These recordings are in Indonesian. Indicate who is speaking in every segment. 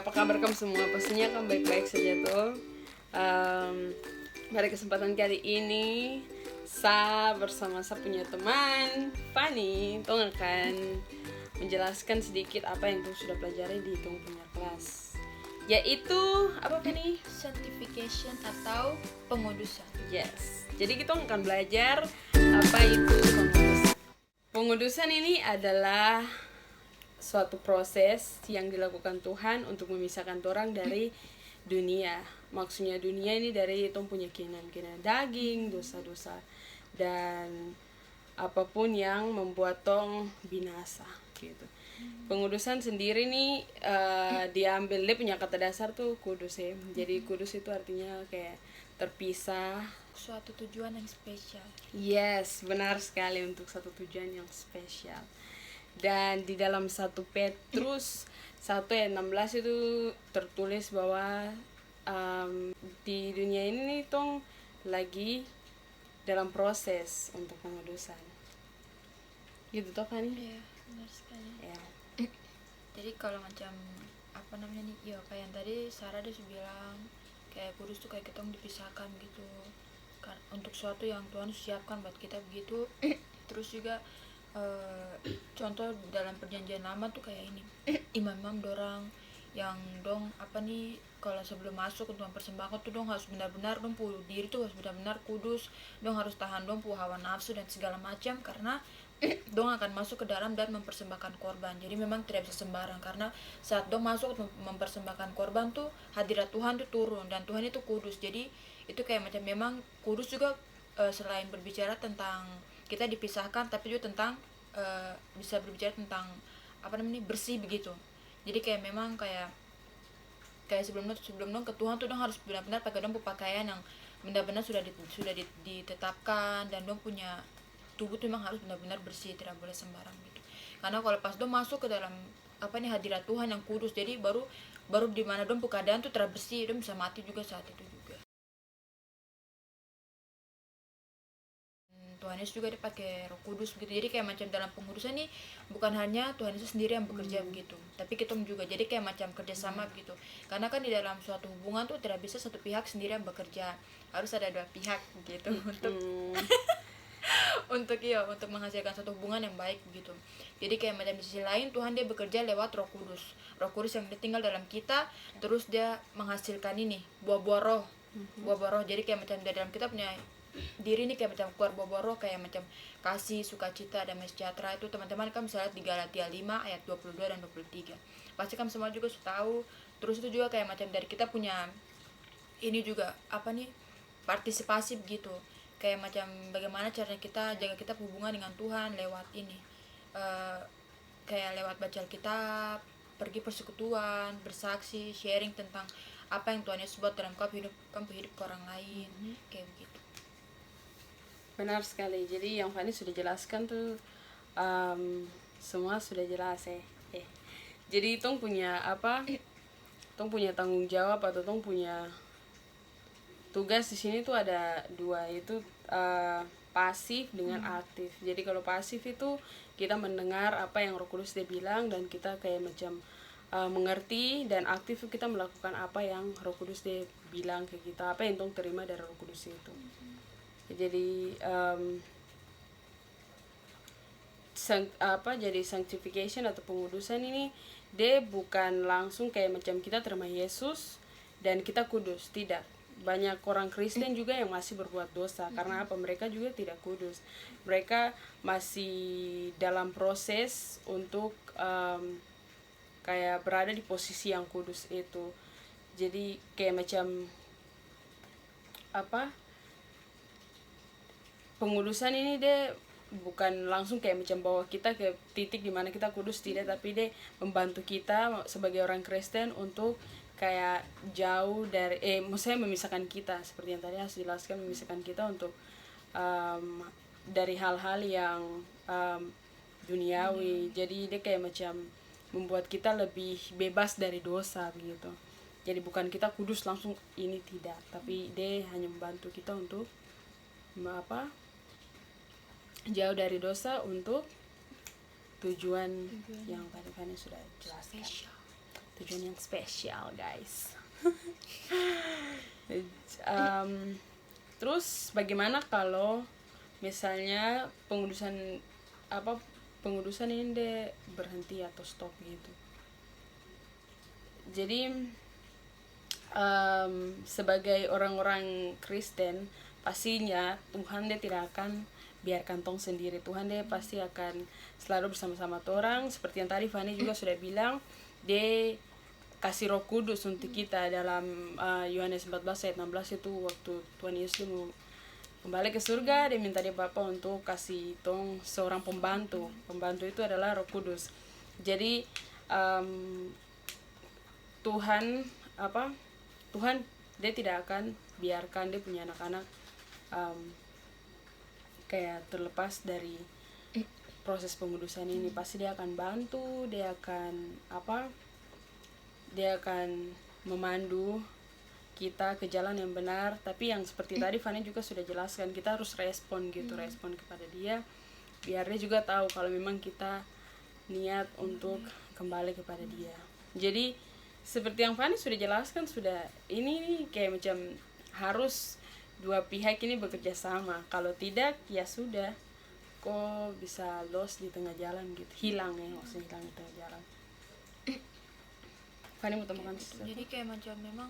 Speaker 1: apa kabar kamu semua? Pastinya kamu baik-baik saja tuh. Pada kesempatan kali ini, saya bersama saya punya teman Fanny, Tong akan menjelaskan sedikit apa yang Tong sudah pelajari di Tong punya kelas. Yaitu apa Fanny?
Speaker 2: Sanctification atau pengudusan.
Speaker 1: Yes. Jadi kita akan belajar apa itu pengudusan. Pengudusan ini adalah suatu proses yang dilakukan Tuhan untuk memisahkan orang dari dunia. Maksudnya dunia ini dari itu punya keinginan-keinginan daging, dosa-dosa, dan apapun yang membuat tong binasa gitu. Pengudusan sendiri nih diambil dia punya kata dasar tuh kudus ya. Jadi kudus itu artinya kayak terpisah.
Speaker 2: Suatu tujuan yang spesial.
Speaker 1: Yes, benar sekali, untuk satu tujuan yang spesial. Dan di dalam 1 Petrus 1 ayat 16 itu tertulis bahwa di dunia ini nih tong lagi dalam proses untuk pengudusan. Gitu toh kan nih?
Speaker 2: Iya, benar sekali.
Speaker 1: Ya.
Speaker 2: Jadi kalau macam apa namanya nih, ya kayak yang tadi Sarah dia bilang kayak kudus tuh kayak kita dipisahkan gitu kan, untuk sesuatu yang Tuhan siapkan buat kita begitu. Terus juga contoh dalam perjanjian lama tuh kayak ini imam-imam dorang yang dong apa nih, kalau sebelum masuk untuk mempersembahkan tuh dong harus benar-benar dong pu diri tuh harus benar-benar kudus, dong harus tahan dong pu hawa nafsu dan segala macam, karena dong akan masuk ke dalam dan mempersembahkan korban. Jadi memang tidak bisa sembarang, karena saat dong masuk mempersembahkan korban tuh hadirat Tuhan tuh turun, dan Tuhan itu kudus. Jadi itu kayak macam memang kudus juga selain berbicara tentang kita dipisahkan, tapi juga tentang bisa berbicara tentang apa namanya bersih begitu. Jadi kayak memang kayak sebelum dong ke Tuhan tuh dong harus benar-benar pakai dong pakaian yang benar-benar sudah ditetapkan, dan dong punya tubuh tuh memang harus benar-benar bersih, tidak boleh sembarang gitu. Karena kalau pas dong masuk ke dalam apa nih hadirat Tuhan yang kudus, jadi baru di mana dong keadaan tuh terbersih, dong bisa mati juga saat itu juga. Tuhan Yesus juga dipakai Roh Kudus begitu. Jadi kayak macam dalam pengudusan nih bukan hanya Tuhan Yesus sendiri yang bekerja begitu, tapi kita juga jadi kayak macam kerjasama begitu. Karena kan di dalam suatu hubungan tuh tidak bisa satu pihak sendiri yang bekerja, harus ada dua pihak gitu untuk menghasilkan satu hubungan yang baik begitu. Jadi kayak macam di sisi lain Tuhan dia bekerja lewat Roh Kudus. Roh Kudus yang dia tinggal dalam kita, terus dia menghasilkan ini buah-buah roh. Buah-buah roh. Jadi kayak macam di dalam kita punya diri ini kayak macam keluar buah-buah roh, kayak macam kasih, sukacita, damai sejahtera. Itu teman-teman kan bisa lihat di Galatia 5 ayat 22 dan 23. Pasti kan semua juga sudah tahu. Terus itu juga kayak macam dari kita punya ini juga apa nih partisipasi begitu, kayak macam bagaimana caranya kita jaga kita hubungan dengan Tuhan lewat ini kayak lewat baca Alkitab, pergi persekutuan, bersaksi, sharing tentang apa yang Tuhan Yesus buat dalam kamu hidup ke orang lain, kayak begitu.
Speaker 1: Benar sekali. Jadi yang Fanny sudah jelaskan tuh semua sudah jelas ya. Jadi tong punya apa? Tong punya tanggung jawab atau tong punya tugas di sini tuh ada dua, itu pasif dengan aktif. Jadi kalau pasif itu kita mendengar apa yang Roh Kudus dia bilang dan kita kayak macam mengerti, dan aktif kita melakukan apa yang Roh Kudus dia bilang ke kita, apa yang tong terima dari Roh Kudus itu. Jadi jadi sanctification atau pengudusan ini dia bukan langsung kayak macam kita terima Yesus dan kita kudus, tidak. Banyak orang Kristen juga yang masih berbuat dosa. Karena apa? Mereka juga tidak kudus, mereka masih dalam proses untuk kayak berada di posisi yang kudus itu. Jadi kayak macam apa, pengudusan ini dia bukan langsung kayak macam bawa kita ke titik dimana kita kudus, tidak, tapi dia membantu kita sebagai orang Kristen untuk kayak jauh dari maksudnya memisahkan kita, seperti yang tadi harus jelaskan, memisahkan kita untuk dari hal-hal yang duniawi. Jadi dia kayak macam membuat kita lebih bebas dari dosa begitu. Jadi bukan kita kudus langsung ini, tidak, tapi dia hanya membantu kita untuk jauh dari dosa untuk tujuan yang tadi Fanny sudah jelaskan. tujuan yang spesial guys. Terus bagaimana kalau misalnya pengudusan ini deh berhenti atau stop gitu. Jadi sebagai orang-orang Kristen pastinya Tuhan dia tidak akan biarkan tong sendiri. Tuhan dia pasti akan selalu bersama-sama orang. Seperti yang tadi Fani juga sudah bilang, dia kasih Roh Kudus untuk kita dalam Yohanes 14 ayat 16 itu waktu Tuhan Yesus mau kembali ke surga, dia minta dia Bapa untuk kasih tong seorang pembantu. Pembantu itu adalah Roh Kudus. Jadi Tuhan dia tidak akan biarkan dia punya anak-anak kayak terlepas dari proses pengudusan ini. Pasti dia akan bantu, dia akan memandu kita ke jalan yang benar. Tapi yang seperti tadi Fanny juga sudah jelaskan, kita harus respon gitu, respon kepada dia biar dia juga tahu kalau memang kita niat untuk kembali kepada dia. Jadi seperti yang Fanny sudah jelaskan, sudah ini kayak macam harus dua pihak ini bekerja sama. Kalau tidak ya sudah, kok bisa lost di tengah jalan gitu, hilang ya, maksudnya hilang di tengah jalan. Fanny mau tambahkan sesuatu?
Speaker 2: Jadi kayak macam memang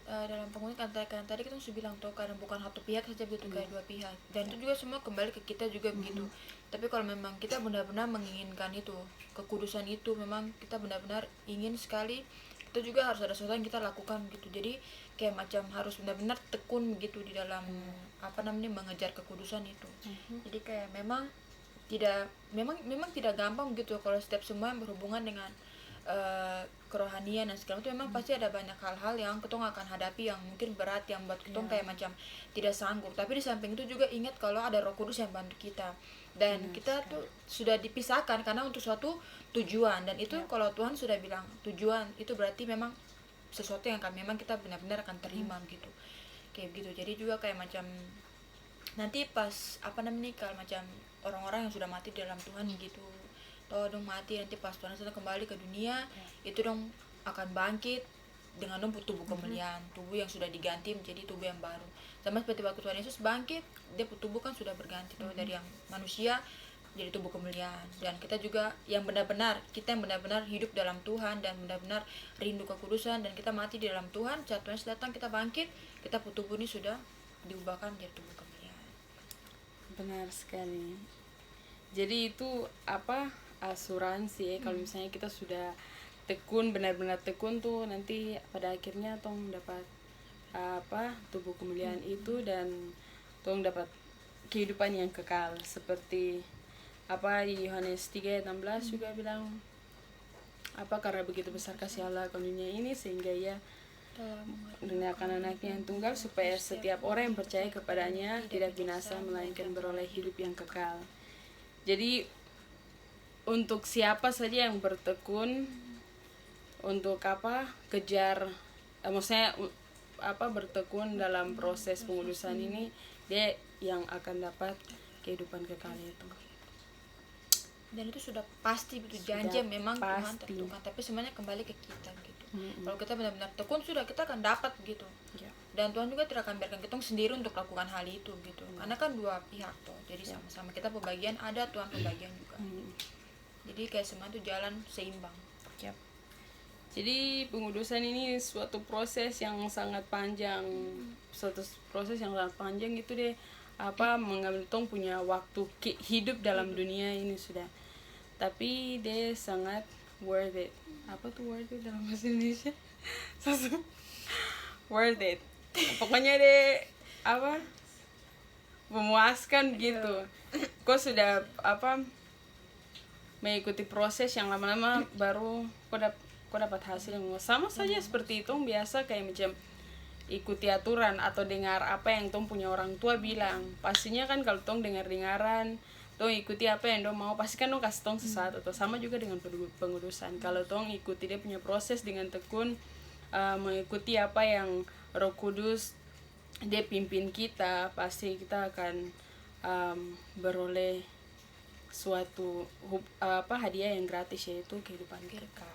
Speaker 2: dalam pengudusan kan tadi kita sudah bilang tuh, karena bukan satu pihak saja begitu, kayak dua pihak, dan itu juga semua kembali ke kita juga begitu. Tapi kalau memang kita benar-benar menginginkan itu kekudusan itu, memang kita benar-benar ingin sekali, itu juga harus ada sesuatu yang kita lakukan gitu. Jadi kayak macam harus benar-benar tekun begitu di dalam mengejar kekudusan itu. Jadi kayak memang tidak gampang gitu kalau setiap semua yang berhubungan dengan kerohanian dan segala itu, memang pasti ada banyak hal-hal yang ketong akan hadapi yang mungkin berat, yang buat ketong kayak macam tidak sanggup. Tapi di samping itu juga ingat kalau ada Roh Kudus yang bantu kita, dan kita tuh sudah dipisahkan karena untuk suatu tujuan. Dan itu kalau Tuhan sudah bilang tujuan itu berarti memang sesuatu yang memang kita benar-benar akan terima gitu, kayak gitu. Jadi juga kayak macam nanti pas kalau macam orang-orang yang sudah mati dalam Tuhan gitu, toh dong mati, nanti pas Tuhan sudah kembali ke dunia, itu dong akan bangkit dengan dong tubuh kemuliaan, tubuh yang sudah diganti menjadi tubuh yang baru. Sama seperti waktu Tuhan Yesus bangkit, dia tubuh kan sudah berganti tuh dari yang manusia jadi tubuh kemuliaan. Dan kita juga yang benar-benar hidup dalam Tuhan dan benar-benar rindu kekudusan, dan kita mati di dalam Tuhan, saat Tuhan datang kita bangkit, kita tubuh ini sudah diubahkan menjadi tubuh kemuliaan.
Speaker 1: Benar sekali. Jadi itu asuransi kalau misalnya kita sudah tekun, benar-benar tekun tuh, nanti pada akhirnya tong dapat tubuh kemuliaan itu, dan tong dapat kehidupan yang kekal. Seperti Yohanes 3:16 juga bilang karena begitu besar kasih Allah ke dunia ini sehingga ia menurunkan anaknya yang tunggal, supaya setiap orang yang percaya kepadanya tidak binasa melainkan beroleh hidup yang kekal. Jadi untuk siapa saja yang bertekun untuk kejar bertekun dalam proses pengudusan ini, dia yang akan dapat kehidupan kekal itu.
Speaker 2: Dan itu sudah pasti begitu, janji memang Tuhan tentukan, tapi semuanya kembali ke kita gitu. Kalau kita benar-benar tekun, sudah kita akan dapat gitu. Dan Tuhan juga tidak akan biarkan kita sendiri untuk lakukan hal itu gitu. Karena kan dua pihak tuh, jadi sama-sama kita pembagian ada, Tuhan pembagian juga. Jadi kayak semua itu jalan seimbang.
Speaker 1: Jadi pengudusan ini suatu proses yang sangat panjang, itu deh mengambil tong punya waktu hidup dalam dunia ini sudah. Tapi dia sangat worth it. Apa tuh worth it dalam bahasa Indonesia? Worth it. Pokoknya deh memuaskan gitu. Kok sudah mengikuti proses yang lama-lama baru kok dapat hasil yang sama saja seperti itu biasa, kayak macam ikuti aturan atau dengar apa yang tong punya orang tua bilang. Pastinya kan kalau tong dengaran tong ikuti apa yang dong mau, pasti kan dong kasih tong sesaat. Atau sama juga dengan pengudusan, kalau tong ikuti dia punya proses dengan tekun, mengikuti apa yang Roh Kudus dia pimpin kita, pasti kita akan beroleh suatu hadiah yang gratis, yaitu kehidupan kekal.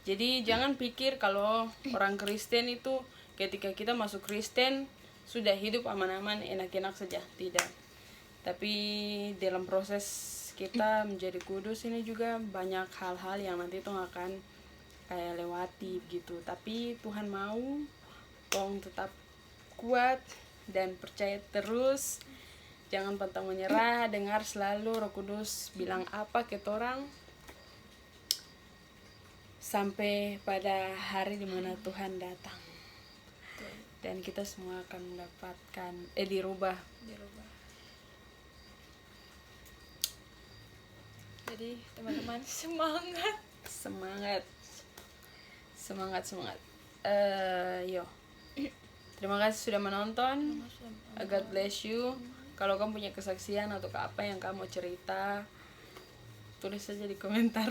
Speaker 1: Jadi jangan pikir kalau orang Kristen itu ketika kita masuk Kristen sudah hidup aman-aman, enak-enak saja. Tidak. Tapi dalam proses kita menjadi kudus ini juga banyak hal-hal yang nanti tong akan kayak lewati gitu. Tapi Tuhan mau tong tetap kuat dan percaya terus. Jangan pantang menyerah, dengar selalu Roh Kudus bilang apa ke orang sampai pada hari dimana Tuhan datang. Dan kita semua akan mendapatkan dirubah.
Speaker 2: Jadi teman-teman semangat.
Speaker 1: Semangat. Yo. Terima kasih sudah menonton. God bless you. Kalau kamu punya kesaksian atau apa yang kamu cerita, tulis saja di komentar.